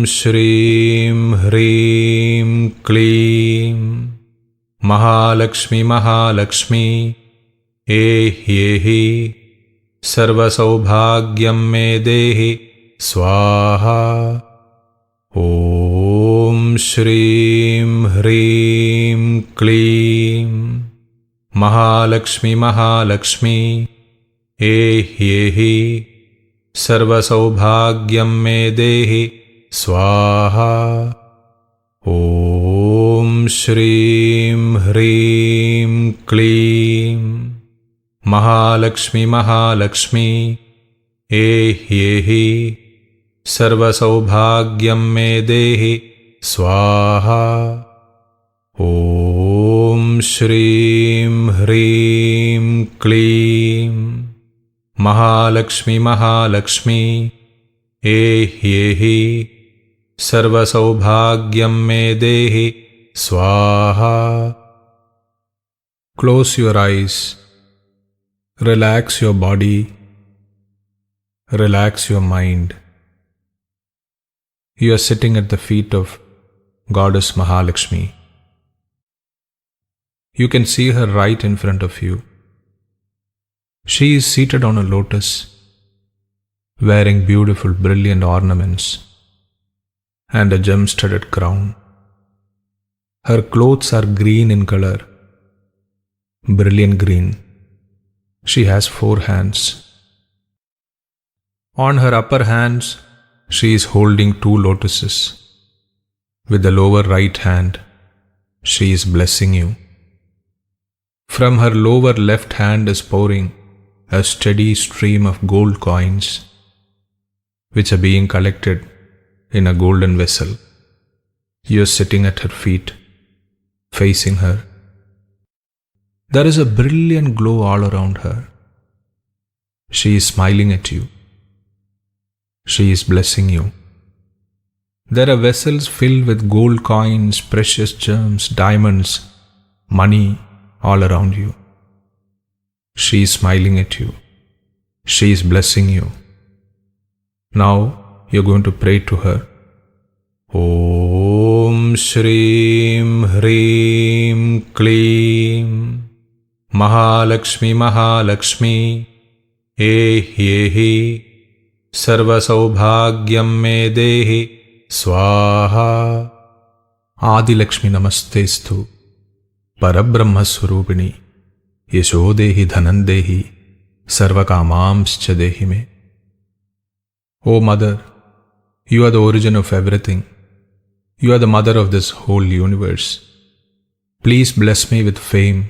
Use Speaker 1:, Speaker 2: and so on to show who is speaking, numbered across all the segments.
Speaker 1: श्रीं ह्रीं क्लीं महालक्ष्मी महालक्ष्मी एहि सर्वसौभाग्यं मे देहि स्वाहा। ॐ श्रीं ह्रीं क्लीं महालक्ष्मी महालक्ष्मी एहि सर्वसौभाग्यं मे देहि स्वाहा। ॐ श्रीं ह्रीं क्लीं महालक्ष्मी महालक्ष्मी एहि सर्वसौभाग्यं मे देहि स्वाहा। ॐ श्रीं ह्रीं क्लीं महालक्ष्मी महालक्ष्मी एहि सर्वसौभाग्यं मे देहि स्वाहा।
Speaker 2: Close your eyes, relax your body, relax your mind. You are sitting at the feet of Goddess Mahalakshmi. You can see her right in front of you. She is seated on a lotus, wearing beautiful brilliant ornaments and a gem-studded crown. Her clothes are green in color, brilliant green. She has 4 hands. On her upper hands, she is holding 2 lotuses. With the lower right hand, she is blessing you. From her lower left hand is pouring a steady stream of gold coins, which are being collected in a golden vessel. You are sitting at her feet, facing her. There is a brilliant glow all around her. She is smiling at you. She is blessing you. There are vessels filled with gold coins, precious gems, diamonds, money all around you. She is smiling at you. She is blessing you. Now you're going to pray to her.
Speaker 1: Om Shreem Hreem Kleem Mahalakshmi Mahalakshmi Ehi Sarvasaumbhagyam me dehi Swaha.
Speaker 2: Adi Lakshmi Namastestu Parabrahma Swarupini Yashodehi Dhanandehi Sarvakamamscha dehi me. O Mother, you are the origin of everything. You are the mother of this whole universe. Please bless me with fame.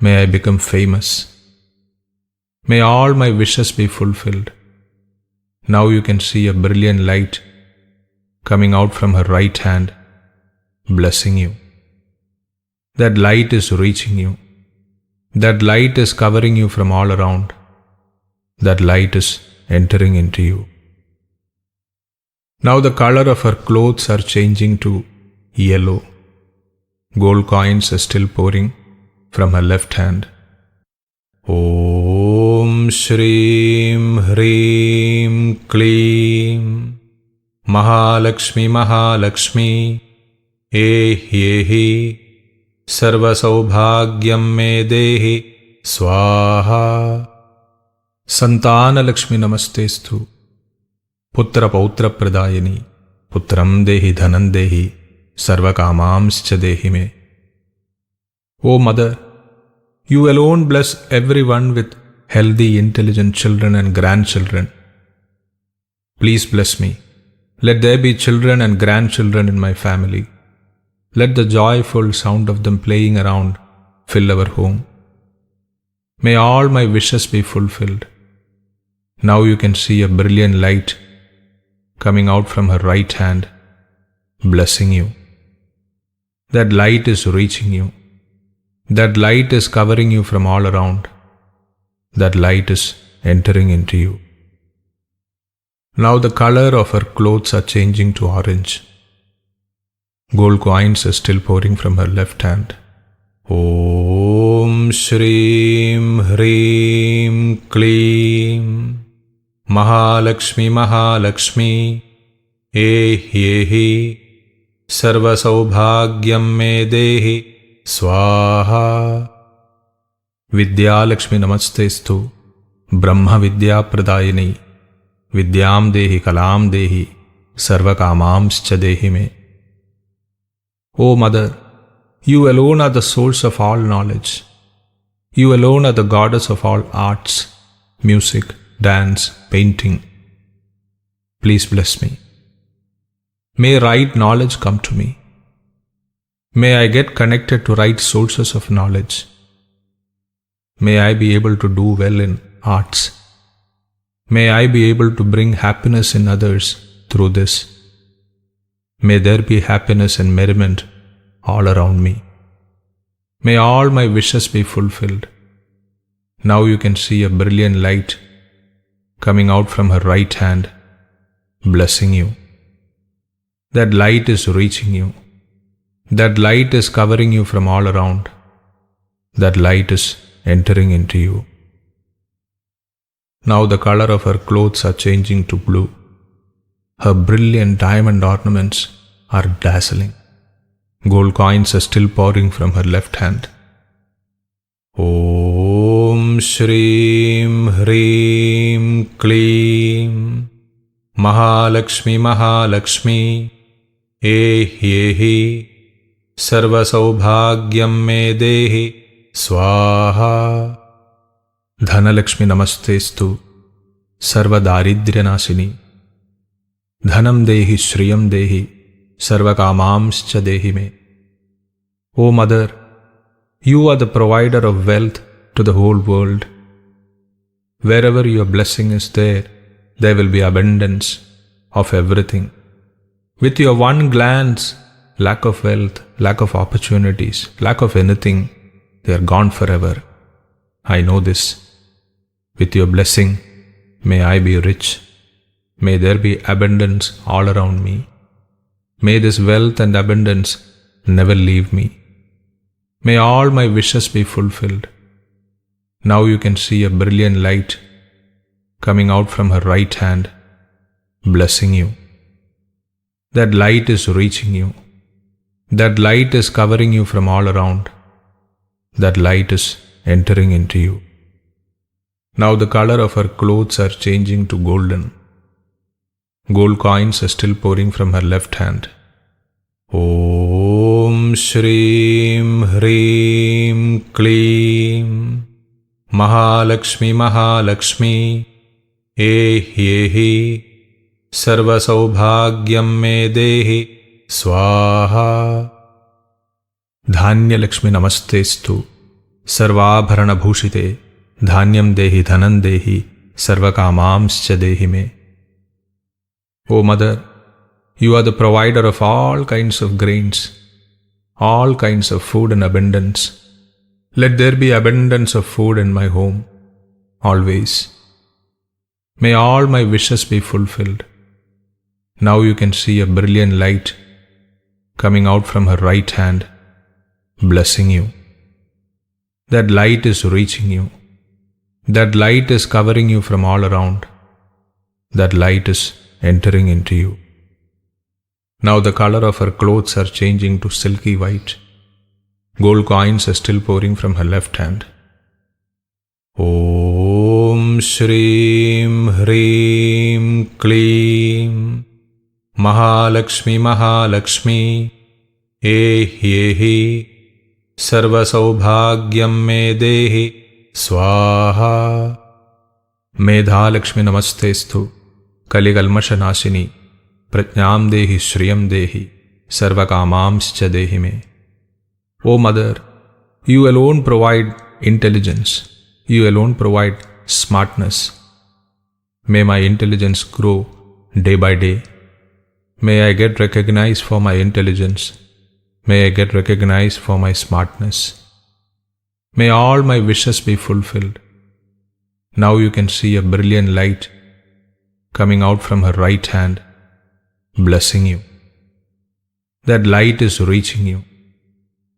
Speaker 2: May I become famous. May all my wishes be fulfilled. Now you can see a brilliant light coming out from her right hand, blessing you. That light is reaching you. That light is covering you from all around. That light is entering into you. Now the color of her clothes are changing to yellow. Gold coins are still pouring from her left hand.
Speaker 1: Om Shreem Hreem Kleem Mahalakshmi Mahalakshmi Ehi Sarvasaumbhagyam me dehi Swaha.
Speaker 2: Santana Lakshmi Namastestu Putra Pautra Pradayani Putram Dehi Dhanam Dehi Sarvakamamscha Dehi me. O Mother, you alone bless everyone with healthy, intelligent children and grandchildren. Please bless me. Let there be children and grandchildren in my family. Let the joyful sound of them playing around fill our home. May all my wishes be fulfilled. Now you can see a brilliant light coming out from her right hand, blessing you. That light is reaching you. That light is covering you from all around. That light is entering into you. Now the color of her clothes are changing to orange. Gold coins are still pouring from her left hand.
Speaker 1: Om Shreem Hreem Kleem Mahalakshmi Mahalakshmi एह्येहि सर्वसौभाग्यं मे देहि स्वाहा।
Speaker 2: विद्यालक्ष्मी नमस्तेस्तु ब्रह्म विद्याप्रदायिनी विद्यां देहि कलां देहि सर्वकामांश्च देहि मे। O Mother, you alone are the source of all knowledge. You alone are the goddess of all arts, music, dance, painting. Please bless me. May right knowledge come to me. May I get connected to right sources of knowledge. May I be able to do well in arts. May I be able to bring happiness in others through this. May there be happiness and merriment all around me. May all my wishes be fulfilled. Now you can see a brilliant light coming out from her right hand, blessing you. That light is reaching you. That light is covering you from all around. That light is entering into you. Now the color of her clothes are changing to blue. Her brilliant diamond ornaments are dazzling. Gold coins are still pouring from her left hand.
Speaker 1: Om Shreem Hreem Kleem Mahalakshmi Mahalakshmi Ehyehi Sarvasaurbhagyam Me Dehi Swaha।
Speaker 2: Dhanlaxmi नमस्तेस्तु सर्वदारिद्र्यनाशिनी धनम देहि श्रियम देहि सर्वकामांश्च देहि मे। O Mother, you are the provider of wealth to the whole world. Wherever your blessing is there will be abundance of everything. With your one glance, lack of wealth, lack of opportunities, lack of anything, they are gone forever. I know this. With your blessing, may I be rich. May there be abundance all around me. May this wealth and abundance never leave me. May all my wishes be fulfilled. Now you can see a brilliant light coming out from her right hand, blessing you. That light is reaching you. That light is covering you from all around. That light is entering into you. Now the color of her clothes are changing to golden. Gold coins are still pouring from her left hand.
Speaker 1: Om Shreem Hreem Kleem Mahalakshmi Mahalakshmi Ehyehi Sarvasaurbhagyam Me Dehi Swaha।
Speaker 2: Dhanyalakshmi नमस्तेस्तु सर्वाभरणभूषिते धान्यं देहि धनं देहि सर्वकामांश्च देहि मे। O Mother, you are the provider of all kinds of grains, all kinds of food in abundance. Let there be abundance of food in my home, always. May all my wishes be fulfilled. Now you can see a brilliant light coming out from her right hand, blessing you. That light is reaching you. That light is covering you from all around. That light is entering into you. Now the color of her clothes are changing to silky white. Gold coins are still pouring from her left hand.
Speaker 1: Om Shreem Hreem Kleem Mahalakshmi Mahalakshmi Ehyehi Sarvasaurbhagyam Me Dehi Swaha।
Speaker 2: मेधालक्ष्मी नमस्तेस्तु कलिकल्मषनाशिनी प्रज्ञां देहि श्रियं देहि सर्वकामांश्च देहि मे। O Mother, you alone provide intelligence. You alone provide smartness. May my intelligence grow day by day. May I get recognized for my intelligence. May I get recognized for my smartness. May all my wishes be fulfilled. Now you can see a brilliant light coming out from her right hand, blessing you. That light is reaching you.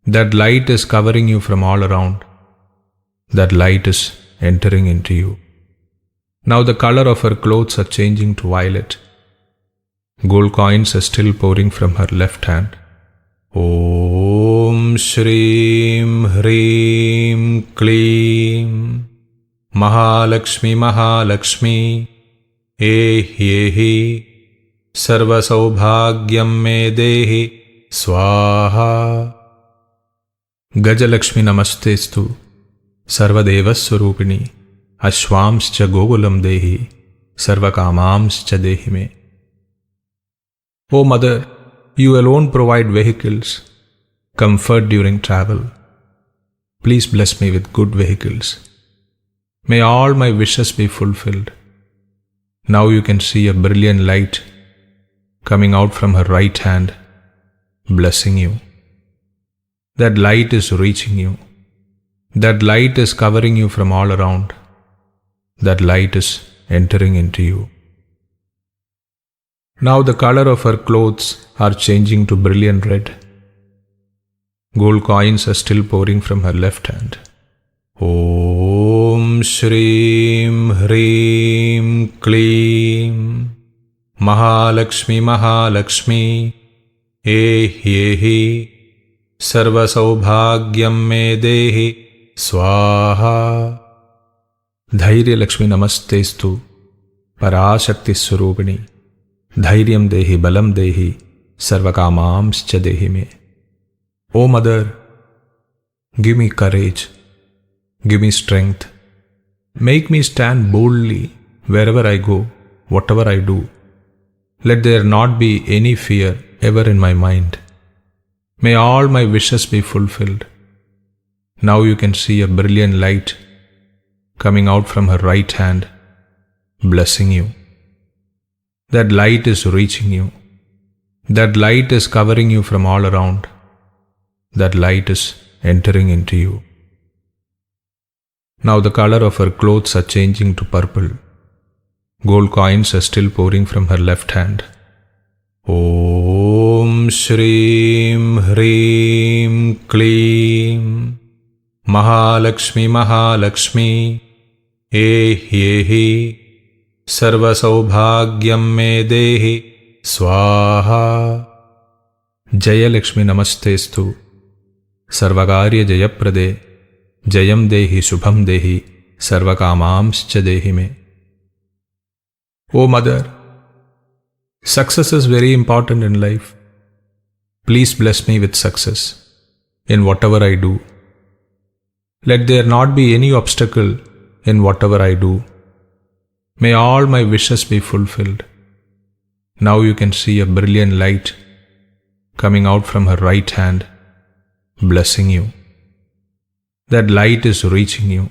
Speaker 2: That light is covering you from all around. That light is entering into you. Now the color of her clothes are changing to violet. Gold coins are still pouring from her left hand.
Speaker 1: ॐ श्रीं ह्रीं क्लीं महालक्ष्मी महालक्ष्मी एह्येहि सर्वसौभाग्यं मे देहि स्वाहा।
Speaker 2: गजलक्ष्मी नमस्तेस्तु सर्वदेवस्वरूपिणी अश्वांश्च गोकुलं देहि सर्वकामांश्च देहि मे। O Mother, you alone provide vehicles, comfort during travel. Please bless me with good vehicles. May all my wishes be fulfilled. Now you can see a brilliant light coming out from her right hand, blessing you. That light is reaching you. That light is covering you from all around. That light is entering into you. Now the color of her clothes are changing to brilliant red. Gold coins are still pouring from her left hand.
Speaker 1: ॐ श्रीं ह्रीं क्लीं महालक्ष्मी महालक्ष्मी एह्येहि सर्वसौभाग्यं मे देहि स्वाहा।
Speaker 2: धैर्य लक्ष्मी नमस्तेस्तु पराशक्ति स्वरूपिणी धैर्यं देहि बलं देहि सर्वकामांश्च देहि मे। O Mother, give me courage, give me strength, make me stand boldly wherever I go, whatever I do. Let there not be any fear ever in my mind. May all my wishes be fulfilled. Now you can see a brilliant light coming out from her right hand, blessing you. That light is reaching you. That light is covering you from all around. That light is entering into you. Now the color of her clothes are changing to purple. Gold coins are still pouring from her left hand.
Speaker 1: ॐ श्रीं ह्रीं क्लीं महालक्ष्मी महालक्ष्मी एह्येहि सर्वसौभाग्यं मे देहि स्वाहा।
Speaker 2: जयलक्ष्मी नमस्तेस्तु सर्वकार्य जयप्रदे जयं देहि शुभं देहि सर्वकामांश्च देहि मे। O Mother, success is very important in life. Please bless me with success in whatever I do. Let there not be any obstacle in whatever I do. May all my wishes be fulfilled. Now you can see a brilliant light coming out from her right hand, blessing you. That light is reaching you.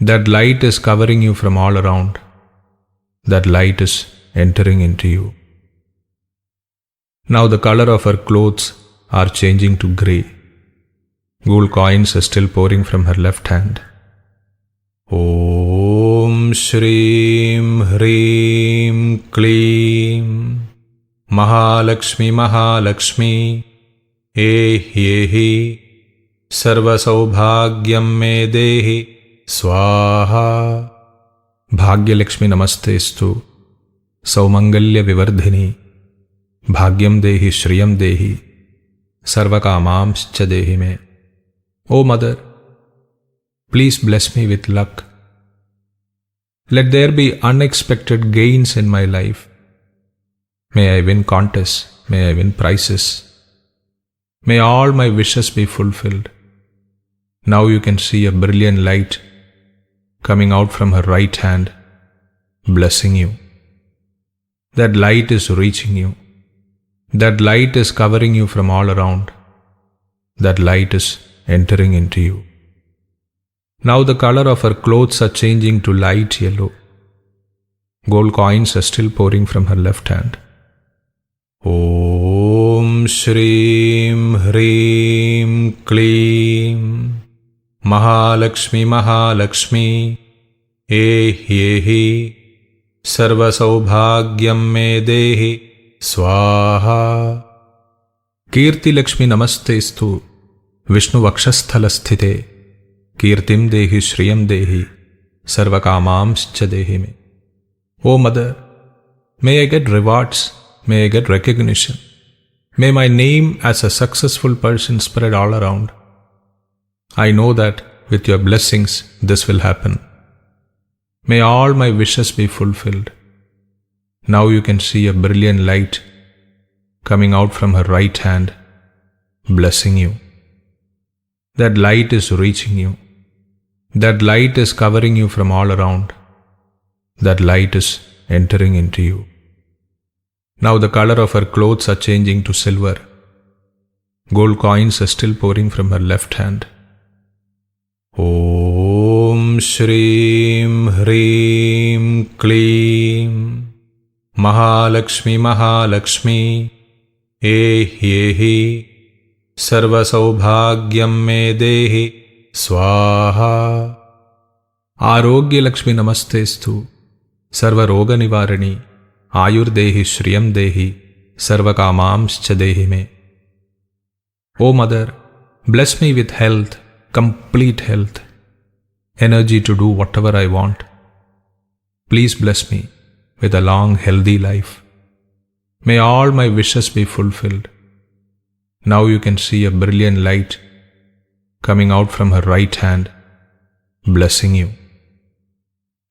Speaker 2: That light is covering you from all around. That light is entering into you. Now the color of her clothes are changing to grey. Gold coins are still pouring from her left hand.
Speaker 1: ॐ श्रीं ह्रीं क्लीं महालक्ष्मी महालक्ष्मी एह्येहि सर्वसौभाग्यं मे देहि स्वाहा।
Speaker 2: भाग्यलक्ष्मी नमस्तेस्तु सौमंगल्य विवर्धिनी भाग्यं देहि श्रियं देहि सर्वकामांश्च देहि मे। O Mother, please bless me with luck. Let there be unexpected gains in my life. May I win contests. May I win prizes. May all my wishes be fulfilled. Now you can see a brilliant light coming out from her right hand, blessing you. That light is reaching you. That light is covering you from all around. That light is entering into you. Now the color of her clothes are changing to light yellow. Gold coins are still pouring from her left hand.
Speaker 1: ॐ श्रीं ह्रीं क्लीं महालक्ष्मी महालक्ष्मी एह्येहि सर्वसौभाग्यं मे देहि स्वाहा।
Speaker 2: कीर्ति लक्ष्मी नमस्तेस्तु विष्णुवक्षस्थलस्थिते कीर्तिं देहि श्रियं देहि सर्वकामांश्च देहि मे। O Mother, may I get rewards may I get recognition. May my name as a successful person spread all around. I know that with your blessings this will happen. May all my wishes be fulfilled. Now you can see a brilliant light coming out from her right hand, blessing you. That light is reaching you. That light is covering you from all around. That light is entering into you. Now the color of her clothes are changing to silver. Gold coins are still pouring from her left hand. Om Shreem Hreem Kleem Mahalakshmi Mahalakshmi Ehi Sarva Saubhagyam Me Dehi Swaha. Arogya Lakshmi Namastestu Sarva Roga Nivarani Ayurdehi Shriyam Dehi Sarva Kamamscha Dehi Me. O Mother, bless me with health, complete health, energy to do whatever I want. Please bless me with a long, healthy life. May all my wishes be fulfilled. Now you can see a brilliant light coming out from her right hand, blessing you.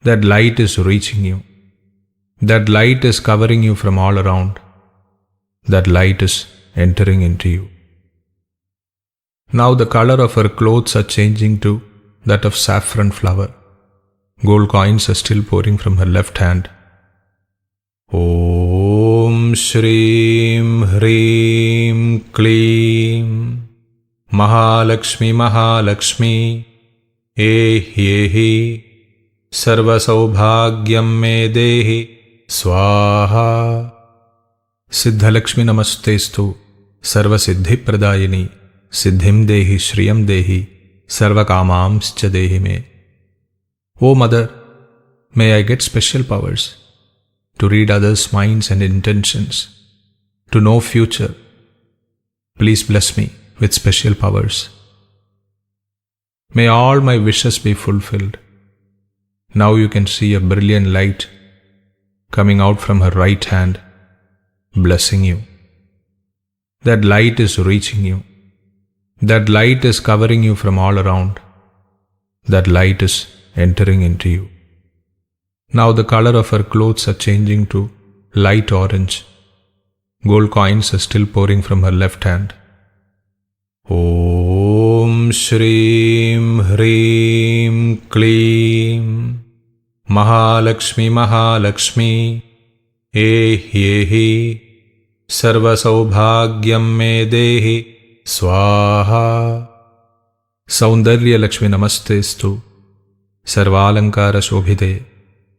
Speaker 2: That light is reaching you. That light is covering you from all around. That light is entering into you. Now the color of her clothes are changing to that of saffron flower. Gold coins are still pouring from her left hand. Om Shreem Hreem Kleem Mahalakshmi Mahalakshmi Ehi Sarva Saubhagyam Me Dehi Swaha. Siddhalakshmi Namastestu Sarva Siddhi Pradayini Siddhim Dehi Shriyam Dehi Sarva Kamamscha Dehi Me. O Mother, may I get special powers to read others' minds and intentions, to know future. Please bless me with special powers. May all my wishes be fulfilled. Now you can see a brilliant light coming out from her right hand, blessing you. That light is reaching you. That light is covering you from all around. That light is entering into you. Now the color of her clothes are changing to light orange. Gold coins are still pouring from her left hand. Om Shreem Hreem Kleem Mahalakshmi Mahalakshmi Ehi Sarva Saubhagyam Me Dehi Swaha. Saundarya Lakshmi Namastestu Sarvalankara Shobhide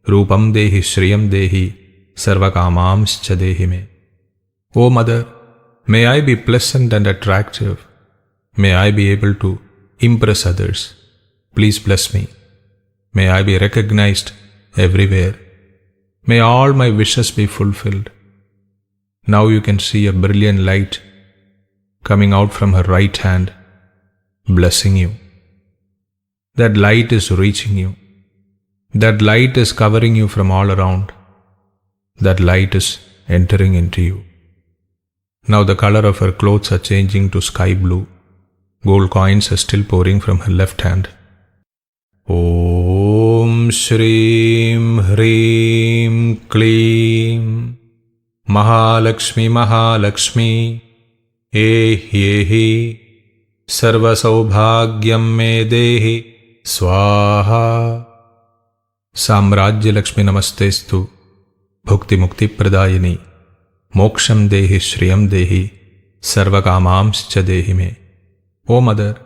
Speaker 2: Rupam Dehi Shriyam Dehi Sarva Kamamscha Dehi Me. O Mother, may I be pleasant and attractive. May I be able to impress others. Please bless me. May I be recognized everywhere. May all my wishes be fulfilled. Now you can see a brilliant light coming out from her right hand, blessing you. That light is reaching you. That light is covering you from all around. That light is entering into you. Now the color of her clothes are changing to sky blue. Gold coins are still pouring from her left hand. Om Shreem Hreem Kleem Mahalakshmi Mahalakshmi Ehi Sarva Saubhagyam Me Dehi Swaha. Samrajya Lakshmi Namastestu Bhukti Mukti Pradayini Moksham Dehi Shriyam Dehi Sarva Kamamscha Dehi Me. O Mother,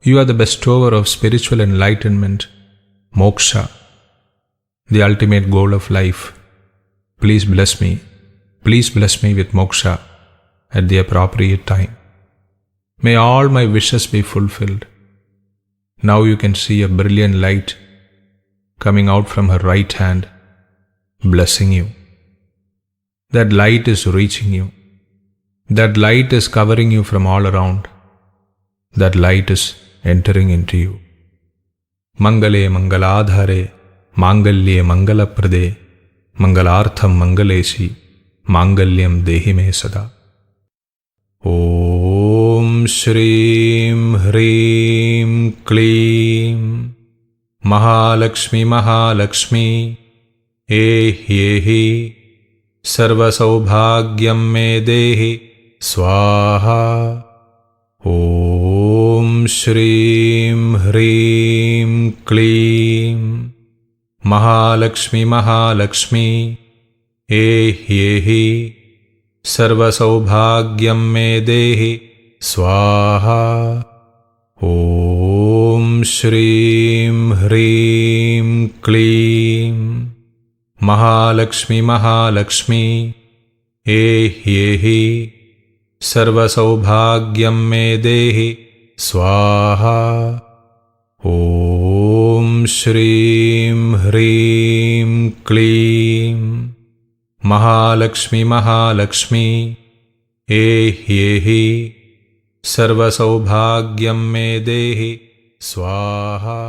Speaker 2: you are the bestower of spiritual enlightenment, moksha, the ultimate goal of life. Please bless me. Please bless me with moksha at the appropriate time. May all my wishes be fulfilled. Now you can see a brilliant light coming out from her right hand, blessing you. That light is reaching you. That light is covering you from all around. That light is entering into you. Mangale Mangaladhare Mangalye Mangalaprade Mangalartham Mangaleshi मांगल्यम देहि मे सदा।
Speaker 1: ॐ श्रीं ह्रीं क्लीं महालक्ष्मी महालक्ष्मी एह्येहि सर्वसौभाग्यं मे देहि स्वाहा। ॐ श्रीं ह्रीं क्लीं महालक्ष्मी महालक्ष्मी एह्येहि सर्वसौभाग्यं मे देहि स्वाहा। ॐ श्रीं ह्रीं क्लीं महालक्ष्मी महालक्ष्मी एह्येहि सर्वसौभाग्यं मे देहि स्वाहा। ॐ श्रीं ह्रीं क्लीं महालक्ष्मी महालक्ष्मी एह्येहि सर्वसौभाग्यं मे देहि स्वाहा।